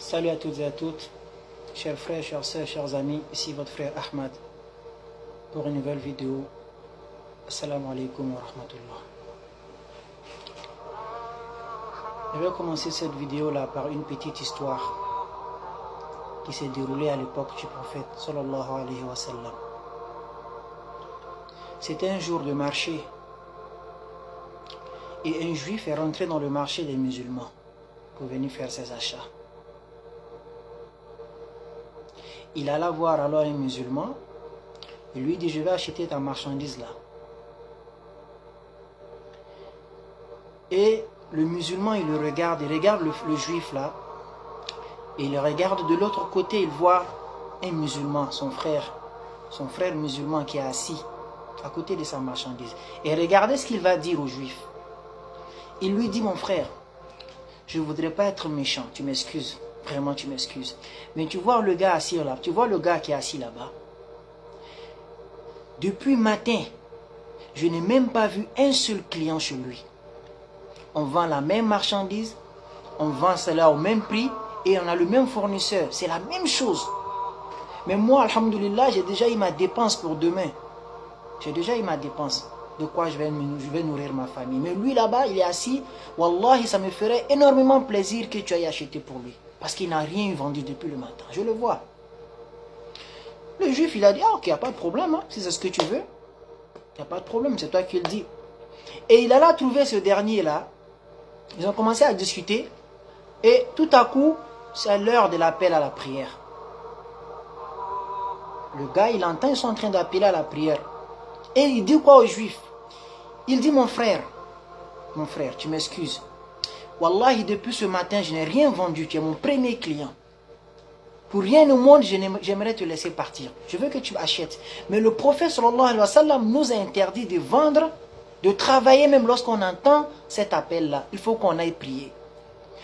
Salut à toutes et à toutes, chers frères, chères sœurs, chers amis, ici votre frère Ahmad pour une nouvelle vidéo. Assalamu alaikum wa rahmatullah. Je vais commencer cette vidéo là par une petite histoire qui s'est déroulée à l'époque du prophète sallallahu alayhi wa sallam. C'était un jour de marché et un juif est rentré dans le marché des musulmans pour venir faire ses achats. Il alla voir alors un musulman et lui dit: je vais acheter ta marchandise là. Et le musulman il regarde le juif là, et il regarde de l'autre côté, il voit un musulman, son frère musulman qui est assis à côté de sa marchandise. Et regardez ce qu'il va dire au juif. Il lui dit: mon frère, je ne voudrais pas être méchant, tu m'excuses. Vraiment, tu m'excuses. Mais tu vois le gars assis là, tu vois le gars qui est assis là-bas. Depuis matin, je n'ai même pas vu un seul client chez lui. On vend la même marchandise, on vend cela au même prix et on a le même fournisseur. C'est la même chose. Mais moi, alhamdoulilah, j'ai déjà eu ma dépense pour demain. J'ai déjà eu ma dépense. De quoi je vais nourrir ma famille. Mais lui là-bas, il est assis. Wallahi, ça me ferait énormément plaisir que tu ailles acheter pour lui. Parce qu'il n'a rien vendu depuis le matin. Je le vois. Le juif, il a dit: ah ok, il n'y a pas de problème. Hein, si c'est ce que tu veux. Il n'y a pas de problème, c'est toi qui le dis. Et il alla trouver ce dernier-là. Ils ont commencé à discuter. Et tout à coup, c'est l'heure de l'appel à la prière. Le gars, il entend, ils sont en train d'appeler à la prière. Et il dit quoi au juif? Il dit: mon frère, tu m'excuses. Wallahi, depuis ce matin, je n'ai rien vendu. Tu es mon premier client. Pour rien au monde, j'aimerais te laisser partir. Je veux que tu achètes. Mais le prophète sallallahu alayhi wa sallam nous a interdit de vendre, de travailler même lorsqu'on entend cet appel-là. Il faut qu'on aille prier.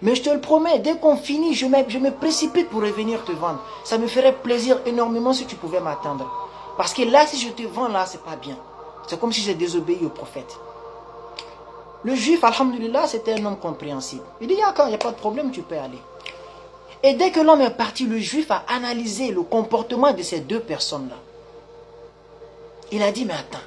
Mais je te le promets, dès qu'on finit, je me précipite pour revenir te vendre. Ça me ferait plaisir énormément si tu pouvais m'attendre. Parce que là, si je te vends là, c'est pas bien. C'est comme si j'ai désobéi au prophète. Le juif, alhamdulillah, c'était un homme compréhensible. Il dit: d'accord, il n'y a pas de problème, tu peux aller. Et dès que l'homme est parti, le juif a analysé le comportement de ces deux personnes-là. Il a dit: mais attends,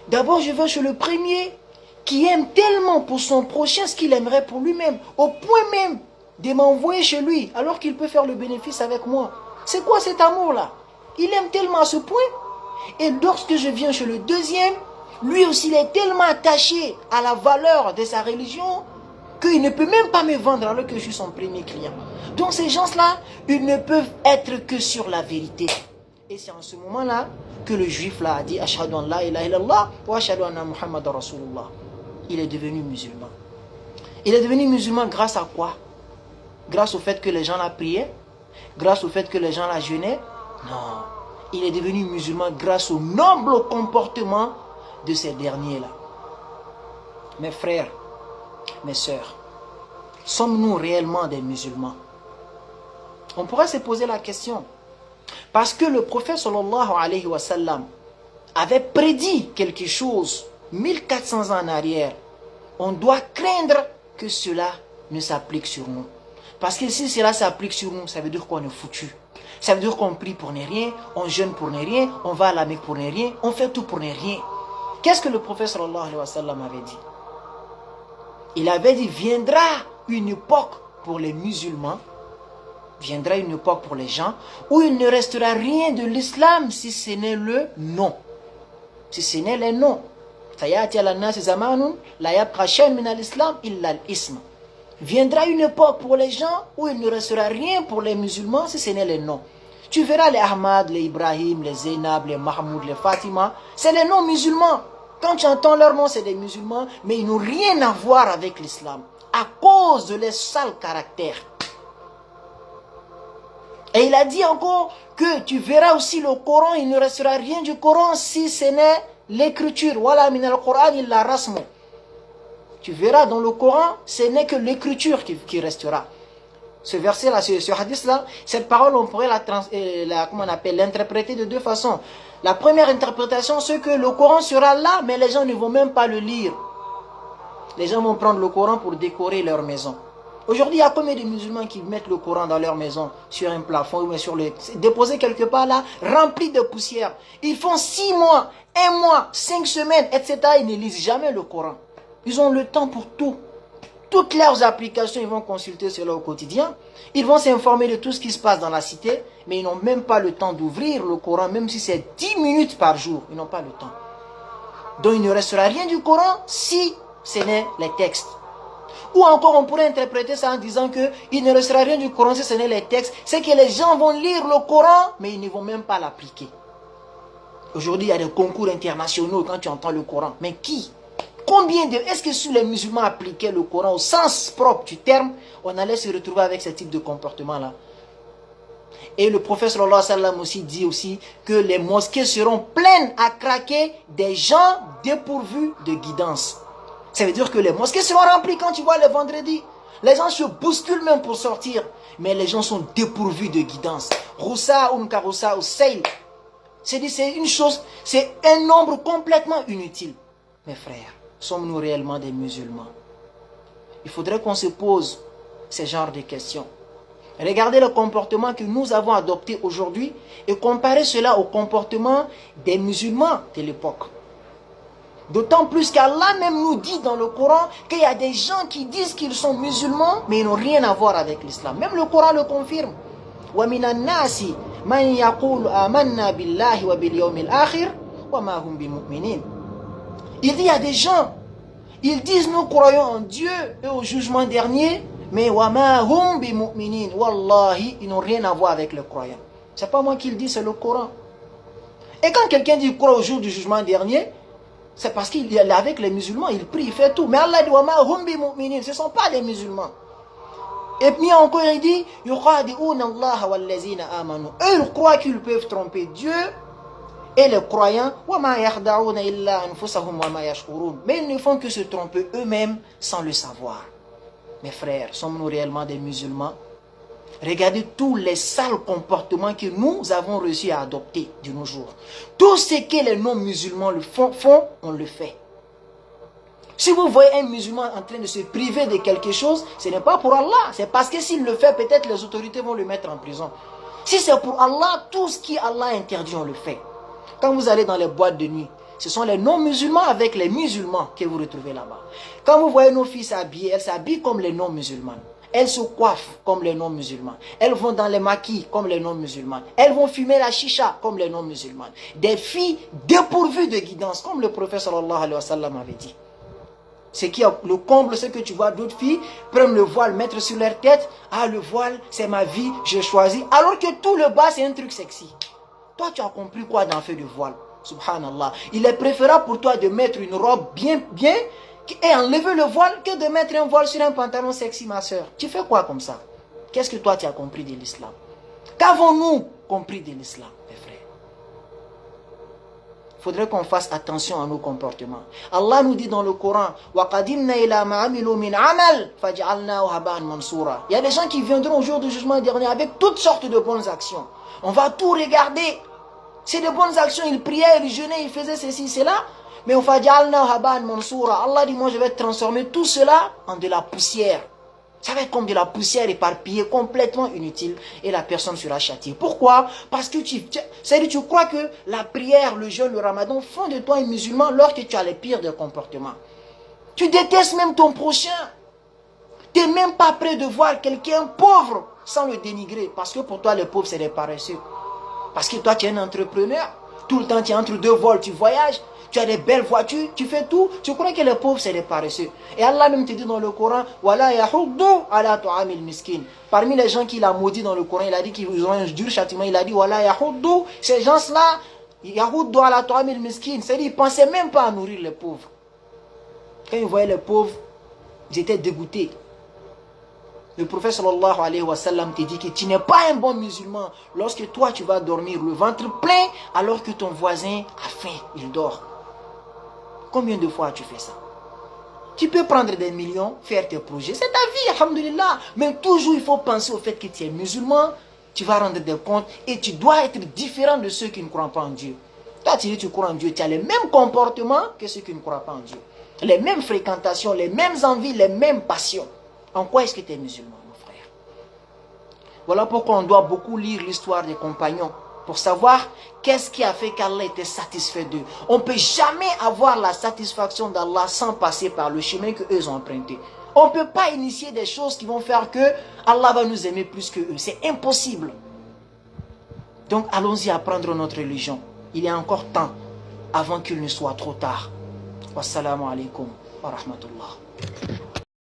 d'abord je vais chez le premier qui aime tellement pour son prochain ce qu'il aimerait pour lui-même, au point même de m'envoyer chez lui, alors qu'il peut faire le bénéfice avec moi. C'est quoi cet amour-là? Il aime tellement à ce point. Et lorsque je viens chez le deuxième, lui aussi il est tellement attaché à la valeur de sa religion qu'il ne peut même pas me vendre alors que je suis son premier client. Donc ces gens-là, ils ne peuvent être que sur la vérité. Et c'est en ce moment-là que le juif là a dit: Ashhadu an la ilaha illallah wa ashhadu anna Muhammadan Rasulullah. Il est devenu musulman. Il est devenu musulman grâce à quoi? Grâce au fait que les gens la priaient? Grâce au fait que les gens la jeûnaient? Non. Il est devenu musulman grâce au noble comportement de ces derniers-là. Mes frères, mes sœurs, sommes-nous réellement des musulmans? On pourrait se poser la question. Parce que le prophète sallallahu alayhi wa sallam avait prédit quelque chose 1400 ans en arrière. On doit craindre que cela ne s'applique sur nous. Parce que si cela s'applique sur nous, ça veut dire qu'on est foutu. Ça veut dire qu'on prie pour ne rien, on jeûne pour ne rien, on va à la Mecque pour ne rien, on fait tout pour ne rien. Qu'est-ce que le prophète sallallahu alayhi wa sallam avait dit? Il avait dit: viendra une époque pour les musulmans, viendra une époque pour les gens, où il ne restera rien de l'islam si ce n'est le nom. Si ce n'est le nom. Viendra une époque pour les gens où il ne restera rien pour les musulmans si ce n'est les noms. Tu verras les Ahmad, les Ibrahim, les Zainab, les Mahmoud, les Fatima. C'est les noms musulmans. Quand tu entends leur nom, c'est des musulmans, mais ils n'ont rien à voir avec l'islam. À cause de leurs sales caractères. Et il a dit encore que tu verras aussi le Coran, il ne restera rien du Coran si ce n'est l'écriture. Voilà min al-Quran illa rasmu. Tu verras dans le Coran, ce n'est que l'écriture qui restera. Ce verset-là, ce hadith-là, cette parole, on pourrait l'interpréter de deux façons. La première interprétation, c'est que le Coran sera là, mais les gens ne vont même pas le lire. Les gens vont prendre le Coran pour décorer leur maison. Aujourd'hui, il y a combien de musulmans qui mettent le Coran dans leur maison, sur un plafond, ou sur le... déposé quelque part là, rempli de poussière. Ils font 6 mois, 1 mois, 5 semaines, etc. Ils ne lisent jamais le Coran. Ils ont le temps pour tout. Toutes leurs applications, ils vont consulter cela au quotidien. Ils vont s'informer de tout ce qui se passe dans la cité, mais ils n'ont même pas le temps d'ouvrir le Coran, même si c'est 10 minutes par jour. Ils n'ont pas le temps. Donc il ne restera rien du Coran si ce n'est les textes. Ou encore on pourrait interpréter ça en disant que il ne restera rien du Coran si ce n'est les textes. C'est que les gens vont lire le Coran, mais ils ne vont même pas l'appliquer. Aujourd'hui, il y a des concours internationaux quand tu entends le Coran. Mais qui? Combien de... Est-ce que si les musulmans appliquaient le Coran au sens propre du terme, on allait se retrouver avec ce type de comportement-là? Et le prophète sallallahu alayhi wa sallam aussi dit aussi que les mosquées seront pleines à craquer des gens dépourvus de guidance. Ça veut dire que les mosquées seront remplies quand tu vois le vendredi. Les gens se bousculent même pour sortir, mais les gens sont dépourvus de guidance. Roussa ou Mkaroussa ou Seil. C'est une chose, c'est un nombre complètement inutile. Mes frères, sommes-nous réellement des musulmans? Il faudrait qu'on se pose ce genre de questions. Regardez le comportement que nous avons adopté aujourd'hui et comparez cela au comportement des musulmans de l'époque. D'autant plus qu'Allah même nous dit dans le Coran qu'il y a des gens qui disent qu'ils sont musulmans mais ils n'ont rien à voir avec l'islam. Même le Coran le confirme. وَمِنَ النَّاسِ مَنْ يَقُولُ آمَنَّا بِاللَّهِ وَبِالْيَوْمِ الْآخِرِ وَمَا هُمْ بِمُؤْمِنِينَ. Il dit il y a des gens, ils disent nous croyons en Dieu et au jugement dernier, mais وَمَا هُمْ بِمُؤْمِنِينَ. Wallahi, ils n'ont rien à voir avec le croyant. C'est pas moi qui le dis, c'est le Coran. Et quand quelqu'un dit qu'il croit au jour du jugement dernier, c'est parce qu'il est avec les musulmans, il prie, il fait tout. Mais Allah dit وَمَا هُمْ بِمُؤْمِنِينَ. Ce ne sont pas des musulmans. Et puis encore il dit يُخَادِعُونَ اللَّهَ وَالَّذِينَ آمَنُوا. Eux ils croient qu'ils peuvent tromper Dieu et les croyants وَمَا يَخْدَعُونَ إِلَّا أَنفُسَهُمْ وَمَا يَشْعُرُونَ. Mais ils ne font que se tromper eux-mêmes sans le savoir. Mes frères, sommes-nous réellement des musulmans? Regardez tous les sales comportements que nous avons réussi à adopter de nos jours. Tout ce que les non-musulmans font, on le fait. Si vous voyez un musulman en train de se priver de quelque chose, ce n'est pas pour Allah. C'est parce que s'il le fait, peut-être les autorités vont le mettre en prison. Si c'est pour Allah, tout ce qui Allah interdit, on le fait. Quand vous allez dans les boîtes de nuit, ce sont les non-musulmans avec les musulmans que vous retrouvez là-bas. Quand vous voyez nos filles s'habiller, elles s'habillent comme les non-musulmans. Elles se coiffent comme les non-musulmans. Elles vont dans les maquis comme les non-musulmans. Elles vont fumer la chicha comme les non-musulmans. Des filles dépourvues de guidance, comme le prophète sallallahu alayhi wa sallam avait dit. Ce qui est le comble, c'est que tu vois d'autres filles prendre le voile, mettre sur leur tête. Ah, le voile, c'est ma vie, je choisis. Alors que tout le bas, c'est un truc sexy. Toi, tu as compris quoi dans le fait de voile? Subhanallah. Il est préférable pour toi de mettre une robe bien, et enlever le voile que de mettre un voile sur un pantalon sexy, ma soeur. Tu fais quoi comme ça? Qu'est-ce que toi, tu as compris de l'islam? Qu'avons-nous compris de l'islam, mes frères? Il faudrait qu'on fasse attention à nos comportements. Allah nous dit dans le Coran, وَقَدِمْنَا إِلَى مَا عَمِلُوا مِنْ عَمَلٍ فَجَعَلْنَاهُ هَبَاءً مَنْصُورًا. Il y a des gens qui viendront au jour du jugement dernier avec toutes sortes de bonnes actions. On va tout regarder. C'est de bonnes actions, ils priaient, ils jeûnaient, ils faisaient ceci, cela. Mais on فَجَعَلْنَاهُ هَبَاءً مَنْصُورًا. Allah dit, moi je vais transformer tout cela en de la poussière. Ça va être comme de la poussière éparpillée, complètement inutile, et la personne sera châtiée. Pourquoi? Parce que tu crois que la prière, le jeûne, le ramadan font de toi un musulman lorsque tu as les pires des comportements. Tu détestes même ton prochain. Tu n'es même pas prêt de voir quelqu'un pauvre sans le dénigrer. Parce que pour toi, les pauvres, c'est des paresseux. Parce que toi, tu es un entrepreneur. Tout le temps, tu es entre deux vols, tu voyages. Tu as des belles voitures, tu fais tout. Tu crois que les pauvres, c'est des paresseux. Et Allah même te dit dans le Coran, Wala yahuddu ala tu'amil miskin. Parmi les gens qu'il a maudit dans le Coran, il a dit qu'ils ont un dur châtiment. Il a dit, Wala yahuddu. Ces gens-là, yahuddu ala tu'amil miskin. C'est-à-dire, ils ne pensaient même pas à nourrir les pauvres. Quand ils voyaient les pauvres, ils étaient dégoûtés. Le prophète sallallahu alayhi wa sallam te dit que tu n'es pas un bon musulman lorsque toi tu vas dormir le ventre plein alors que ton voisin a faim, il dort. Combien de fois tu fais ça? Tu peux prendre des millions, faire tes projets, c'est ta vie, alhamdulillah. Mais toujours il faut penser au fait que tu es musulman, tu vas rendre des comptes et tu dois être différent de ceux qui ne croient pas en Dieu. Toi tu dis tu crois en Dieu, tu as les mêmes comportements que ceux qui ne croient pas en Dieu. Les mêmes fréquentations, les mêmes envies, les mêmes passions. En quoi est-ce que tu es musulman, mon frère? Voilà pourquoi on doit beaucoup lire l'histoire des compagnons pour savoir qu'est-ce qui a fait qu'Allah était satisfait d'eux. On ne peut jamais avoir la satisfaction d'Allah sans passer par le chemin qu'eux ont emprunté. On ne peut pas initier des choses qui vont faire que Allah va nous aimer plus que eux. C'est impossible. Donc allons-y apprendre notre religion. Il y a encore temps avant qu'il ne soit trop tard. Wassalamu alaikum wa rahmatullah.